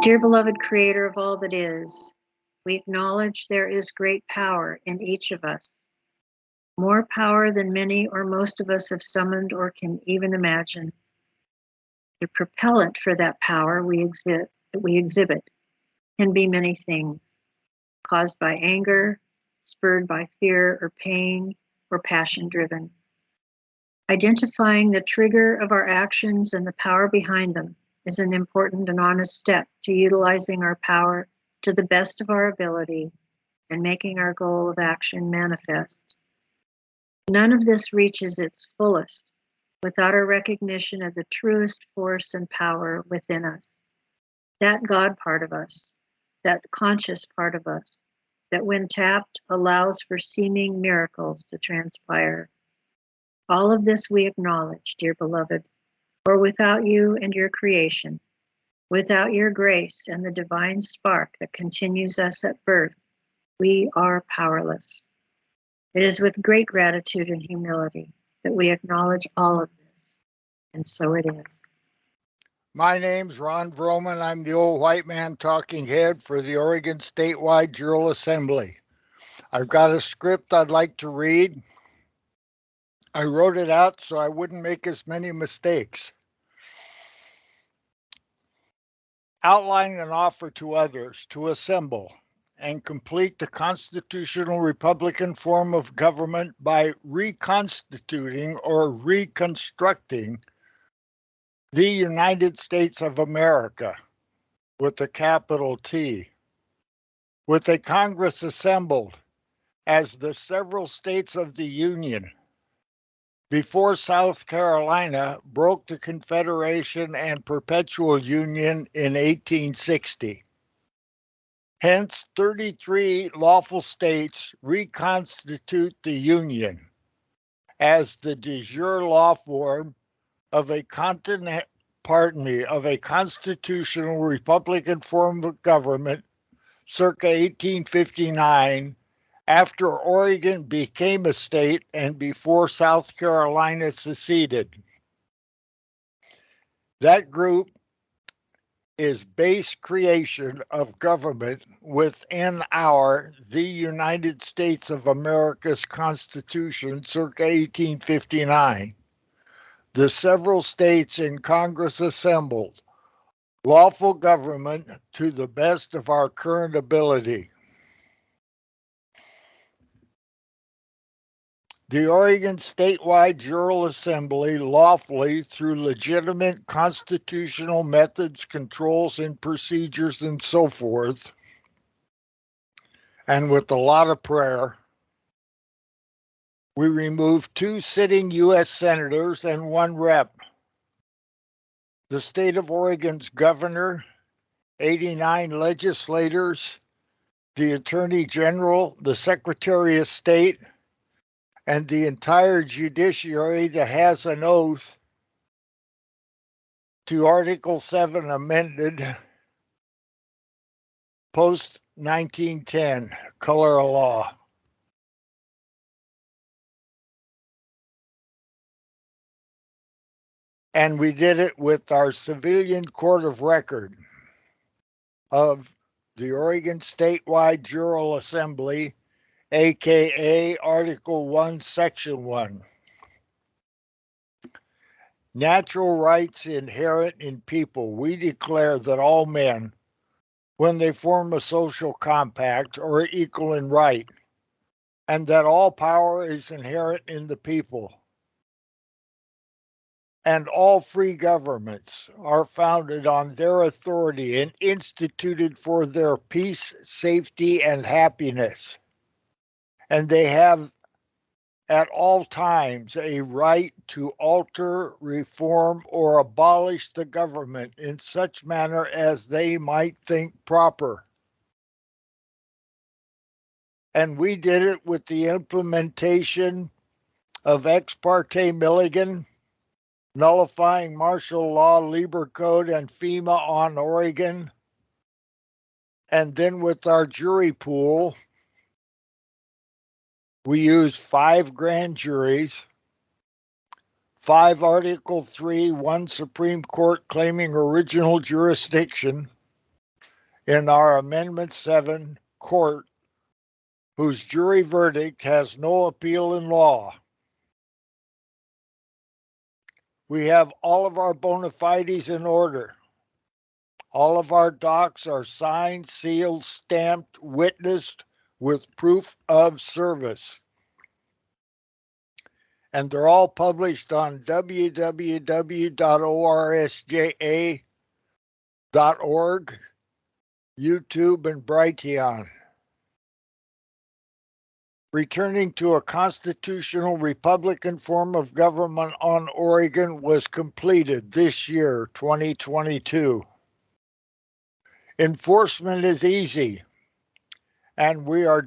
Dear beloved Creator of all that is, we acknowledge there is great power in each of us, more power than many or most of us have summoned or can even imagine. The propellant for that power we exhibit can be many things, caused by anger, spurred by fear or pain, or passion driven. Identifying the trigger of our actions and the power behind them is an important and honest step to utilizing our power to the best of our ability and making our goal of action manifest. None of this reaches its fullest without our recognition of the truest force and power within us, that God part of us, that conscious part of us, that when tapped allows for seeming miracles to transpire. All of this we acknowledge, dear beloved, for without you and your creation, without your grace and the divine spark that continues us at birth, we are powerless. It is with great gratitude and humility that we acknowledge all of this, and so it is. My name's Ron Vroman. I'm the old white man talking head for the Oregon Statewide Jural Assembly. I've got a script I'd like to read. I wrote it out so I wouldn't make as many mistakes. Outline an offer to others to assemble and complete the constitutional Republican form of government by reconstituting or reconstructing the United States of America with a capital T, with a Congress assembled as the several states of the Union before South Carolina broke the Confederation and Perpetual Union in 1860. Hence, 33 lawful states reconstitute the Union as the de jure law form of a constitutional Republican form of government circa 1859, after Oregon became a state and before South Carolina seceded. That group is base creation of government within the United States of America's Constitution circa 1859. The several states in Congress assembled, lawful government to the best of our current ability. The Oregon Statewide Jural Assembly lawfully, through legitimate constitutional methods, controls, and procedures, and so forth, and with a lot of prayer, we removed 2 sitting U.S. senators and 1 rep. The state of Oregon's governor, 89 legislators, the attorney general, the secretary of state, and the entire judiciary that has an oath to Article 7 amended post 1910, color of law. And we did it with our civilian court of record of the Oregon Statewide Jural Assembly, aka Article 1, Section 1. Natural rights inherent in people. We declare that all men, when they form a social compact, are equal in right, and that all power is inherent in the people. And all free governments are founded on their authority and instituted for their peace, safety, and happiness. And they have at all times a right to alter, reform, or abolish the government in such manner as they might think proper. And we did it with the implementation of Ex parte Milligan, nullifying martial law, Lieber Code, and FEMA on Oregon. And then with our jury pool, we used 5 grand juries, 5 Article 3, 1 Supreme Court claiming original jurisdiction, in our Amendment 7 court, whose jury verdict has no appeal in law. We have all of our bona fides in order. All of our docs are signed, sealed, stamped, witnessed with proof of service. And they're all published on www.orsja.org, YouTube, and Brighteon. Returning to a constitutional Republican form of government on Oregon was completed this year, 2022. Enforcement is easy, and we are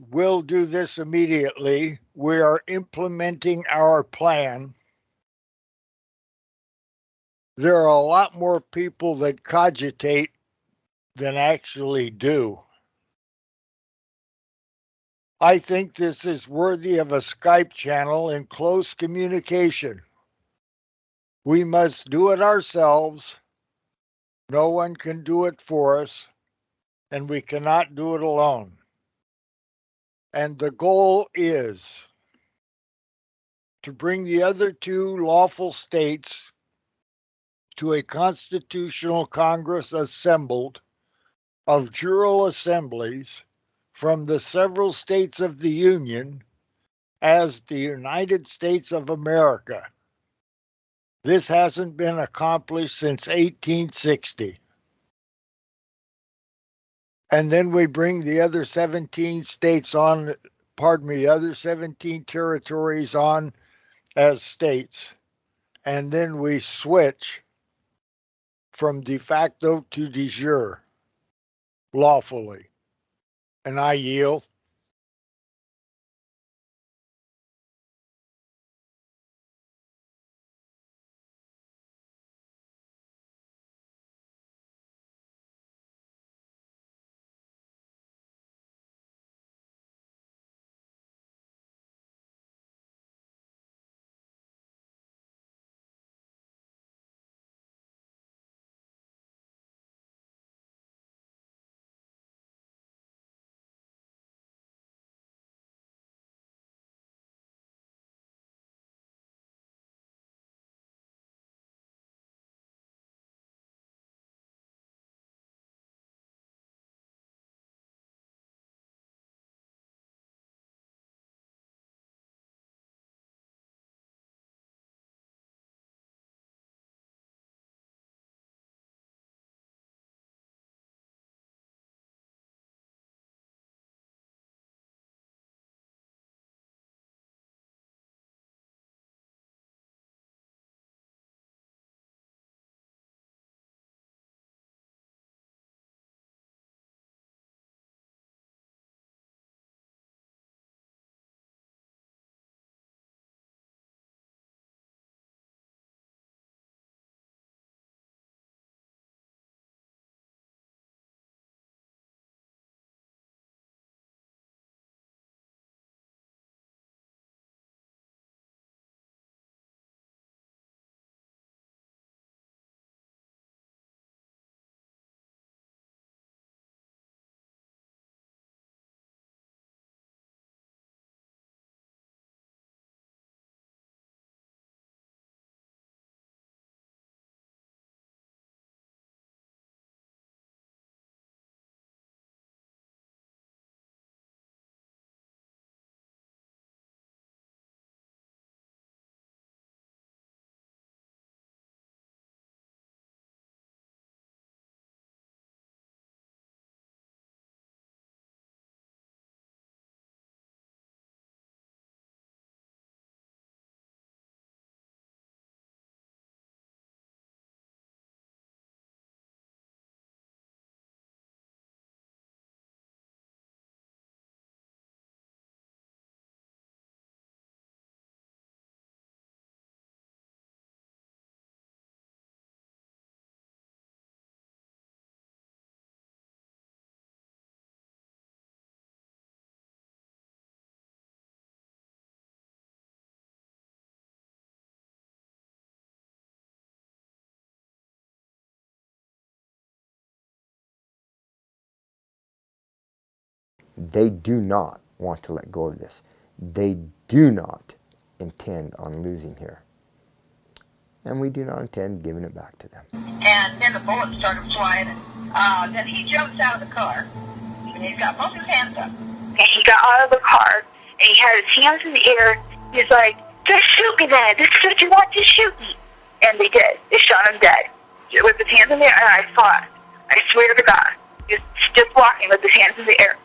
will do this immediately. We are implementing our plan. There are a lot more people that cogitate than actually do. I think this is worthy of a Skype channel in close communication. We must do it ourselves. No one can do it for us, and we cannot do it alone. And the goal is to bring the other two lawful states to a constitutional Congress assembled of jural assemblies from the several states of the Union as the United States of America. This hasn't been accomplished since 1860. And then we bring the other 17 states on, other 17 territories on as states. And then we switch from de facto to de jure lawfully. And I yield. They do not want to let go of this. They do not intend on losing here. And we do not intend giving it back to them. And then the bullets started flying. Then he jumps out of the car. And he's got both his hands up. And he got out of the car, and he had his hands in the air. He's like, just shoot me then. This is what you want, just shoot me. And they did. They shot him dead. With his hands in the air, and I saw it. I swear to God. He was just walking with his hands in the air.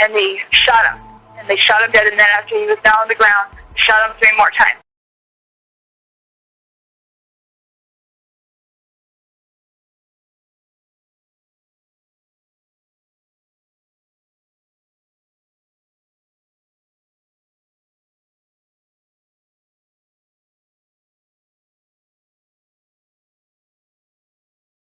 And they shot him. And they shot him dead, and then after he was down on the ground, they shot him 3 more times.